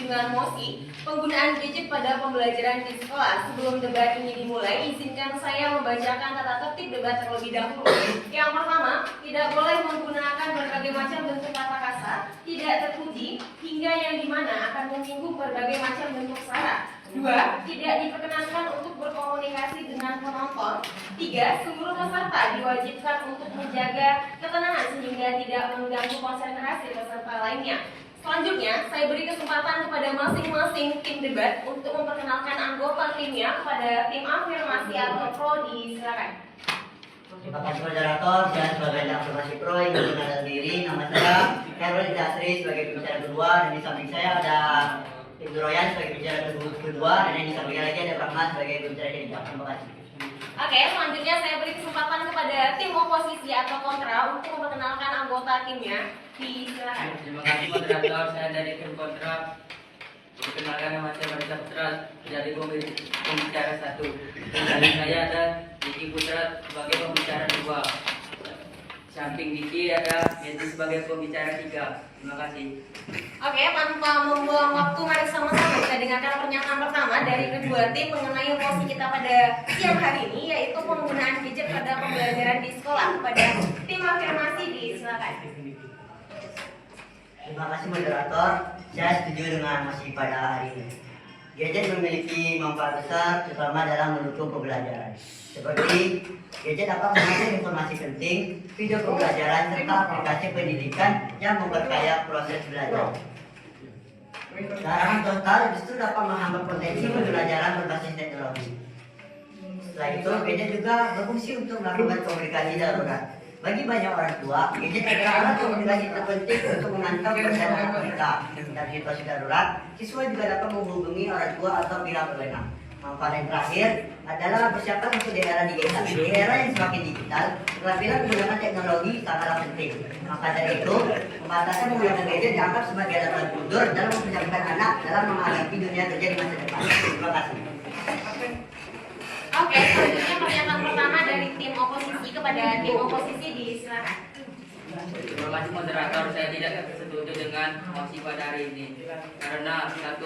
setuju dengan mosi penggunaan gadget pada pembelajaran di sekolah. Sebelum debat ini dimulai, izinkan saya membacakan tata tertib debat terlebih dahulu. Yang pertama, tidak boleh menggunakan berbagai macam bentuk kata kasar, tidak terpuji, hingga yang dimana akan menyinggung berbagai macam bentuk sara. 2. Tidak diperkenankan untuk berkomunikasi dengan penonton. 3. Seluruh peserta diwajibkan untuk menjaga ketenangan sehingga tidak mengganggu konsentrasi peserta lainnya. Selanjutnya, saya beri kesempatan kepada masing-masing tim debat untuk memperkenalkan anggota timnya. Kepada tim afirmasi atau pro, silakan. Terima kasih moderator. Saya sebagai afirmasi pro yang mengenalkan diri. Nama saya Herwin Dasri sebagai pembicara kedua, dan di samping saya ada Ibu Royan sebagai pembicara kedua, dan yang di sampingnya lagi ada Rahmat sebagai pembicara ketiga. Terima kasih. Oke, selanjutnya saya beri kesempatan kepada tim oposisi atau kontra untuk memperkenalkan anggota timnya. Silakan. Terima kasih moderator. Saya dari tim kontra. Perkenalkan, nama saya Marisa Putra dari pembicara 1. Dan saya ada Diki Putra sebagai pembicara 2. Samping Diki ada Yeti sebagai pembicara 3. Terima kasih. Oke, tanpa membuang waktu, mari sama-sama kita dengarkan pernyataan pertama dari kedua tim mengenai mosi kita pada siang hari ini, yaitu penggunaan gadget pada pembelajaran di sekolah. Kepada tim afirmasi, silakan. Terima kasih moderator. Saya setuju dengan mosi pada hari ini. Gadget memiliki manfaat besar, terutama dalam mendukung pembelajaran. Seperti gadget dapat menghasilkan informasi penting, video pembelajaran, serta aplikasi pendidikan yang memperkaya proses belajar. Larangan total justru dapat menghambat potensi pembelajaran berbasis teknologi. Setelah itu, gadget juga berfungsi untuk melakukan komunikasi darurat. Bagi banyak orang tua, gadget adalah alat komunikasi terpenting untuk mengantar perjalanan mereka. Dalam situasi darurat, siswa juga dapat menghubungi orang tua atau pihak berwenang. Manfaat yang terakhir adalah persiapan untuk di era digital. Di era yang semakin digital, keterampilan menggunakan teknologi sangatlah penting. Maka dari itu, pembatasan menggunakan gadget dianggap sebagai alat mundur dalam mempersiapkan anak dalam menghadapi dunia kerja di masa depan. Terima kasih. Oke, selanjutnya pernyataan pertama dari tim oposisi kepada tim oposisi, silakan. Terima kasih moderator. Saya tidak setuju dengan mosi pada hari ini karena 1.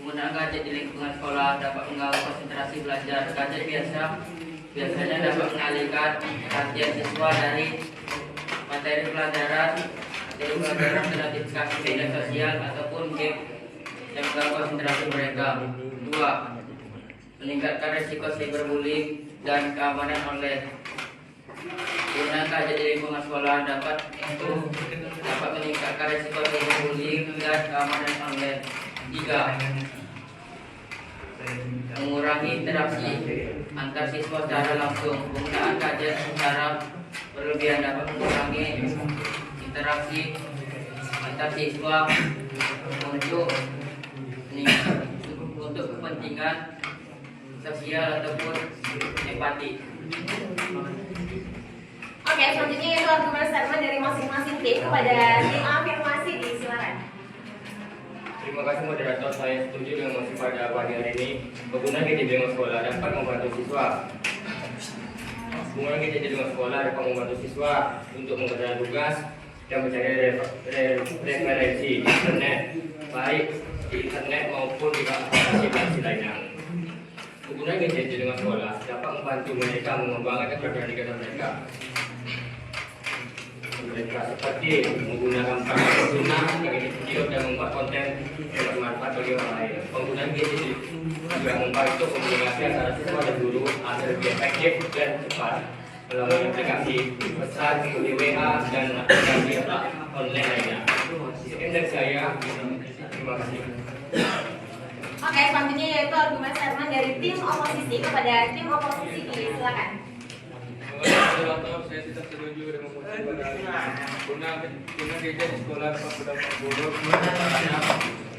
Penggunaan gadget di lingkungan sekolah dapat mengganggu konsentrasi belajar. Gadget biasanya dapat mengalihkan perhatian siswa dari materi pelajaran ke notifikasi media sosial ataupun game yang mengganggu konsentrasi mereka. 2. Meningkatkan risiko cyberbullying dan keamanan online. Penggunaan gadget di lingkungan sekolah dapat meningkatkan risiko cyberbullying dan keamanan online. 3. Mengurangi interaksi antar siswa secara langsung. Penggunaan gadget secara berlebihan dapat mengurangi interaksi antar siswa untuk kepentingan sosial ataupun empati. Oke, selanjutnya yaitu argumen statement dari masing-masing tim kepada tim afirmasi, silakan. Terima kasih moderator. Saya setuju dengan mosi pada pagi hari ini. Penggunaan gadget di lingkungan sekolah dapat membantu siswa. Penggunaan gadget di lingkungan sekolah dapat membantu siswa untuk mengerjakan tugas dan mencari referensi internet, baik di internet maupun di aplikasi lainnya. Penggunaan gadget di lingkungan sekolah dapat membantu mereka mengembangkan kepribadian mereka. Mereka seperti menggunakan perangkat lunak sebagai video dan membuat konten yang bermanfaat bagi orang lain. Penggunaan gadget juga membantu komunikasi antara siswa dan guru agar lebih efektif dan cepat melalui aplikasi pesan seperti WA dan aplikasi online lainnya. Sekian dari saya. Terima kasih. Oke, selanjutnya yaitu argumen statement dari tim oposisi kepada tim oposisi, silakan. Moderator, saya tidak setuju dengan mosi pada hari ini. Guna gadget di sekolah dapat berdampak buruk karena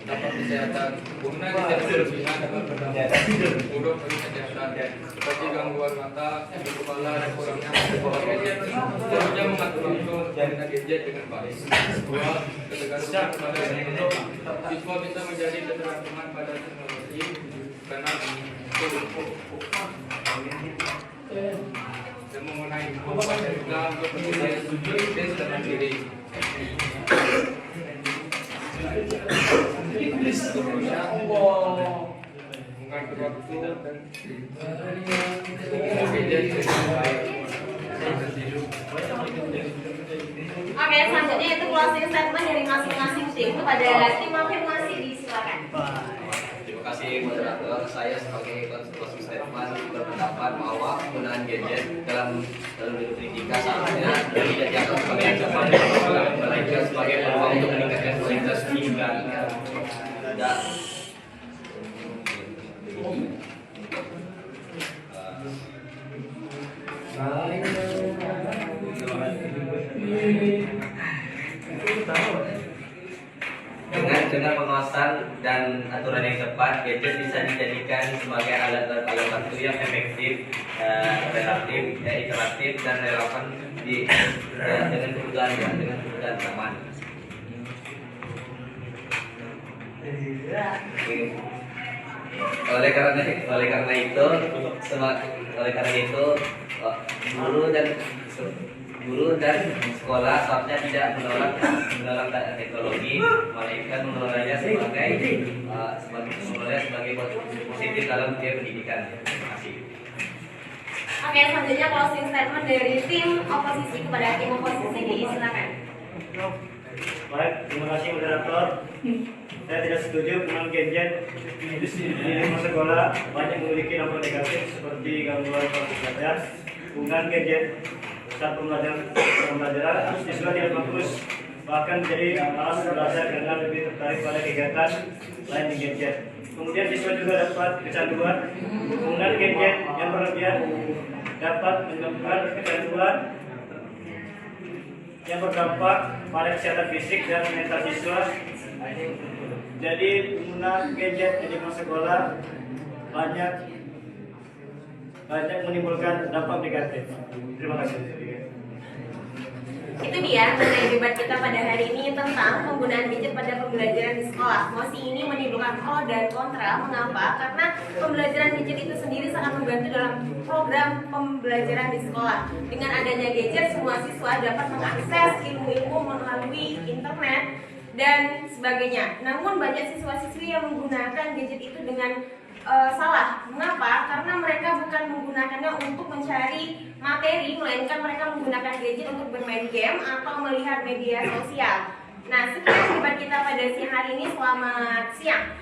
dapat kesehatan. Guna gadget berlebihan dapat berdampak buruk bagi kesehatan, seperti gangguan mata, sakit kepala, dan kurangnya membawa gadget. Seharusnya mengatur langsung penggunaan gadget dengan baik. 2. Ketegaran pada teknologi. Siswa bisa menjadi keterampilan pada teknologi karena dan mengenai manfaat juga untuk menilai sujud dan sedang diri. mengatur waktu dan gadget dengan baik. Oke, selanjutnya itu closing statement dari masing-masing tim kepada tim afirmasi, disilakan. Terima kasih moderator. Saya sebagai closing statement berpendapat bahwa penggunaan gadget dalam dunia pendidikan seharusnya tidak dianggap sebagai ancaman, melainkan sebagai peluang untuk meningkatkan kualitas pendidikan. Dan dengan pengawasan dan aturan yang tepat, gadget bisa dijadikan sebagai alat bantu yang efektif, relatif, interaktif dan relevan dengan kebutuhan zaman. Oleh karena itu, guru dan sekolah seharusnya tidak menolak teknologi, melainkan menolaknya sebagai positif dalam dunia pendidikan. Terima kasih. Oke, selanjutnya closing statement dari tim oposisi kepada tim oposisi, disilakan. Baik, terima kasih moderator. Saya tidak setuju penggunaan gadget di masa sekolah banyak memiliki dampak negatif seperti gangguan fokus belajar. Penggunaan gadget saat pembelajaran siswa tidak fokus, bahkan menjadi malas belajar karena lebih tertarik pada kegiatan lain di gadget. Kemudian siswa juga dapat kecanduan. Penggunaan gadget yang berlebihan dapat menyebabkan kecanduan yang berdampak pada kesehatan fisik dan mental siswa. Jadi penggunaan gadget di masa sekolah banyak menimbulkan dampak negatif. Terima kasih. Itu dia mengenai debat kita pada hari ini tentang penggunaan gadget pada pembelajaran di sekolah. Mosi ini menimbulkan pro dan kontra. Mengapa? Karena pembelajaran gadget itu sendiri sangat membantu dalam program pembelajaran di sekolah. Dengan adanya gadget, semua siswa dapat mengakses ilmu-ilmu melalui internet dan sebagainya. Namun banyak siswa-siswi yang menggunakan gadget itu dengan salah. Mengapa? Karena mereka bukan menggunakannya untuk mencari materi, melainkan mereka menggunakan gadget untuk bermain game atau melihat media sosial. Nah, sekian debat kita pada siang hari ini. Selamat siang.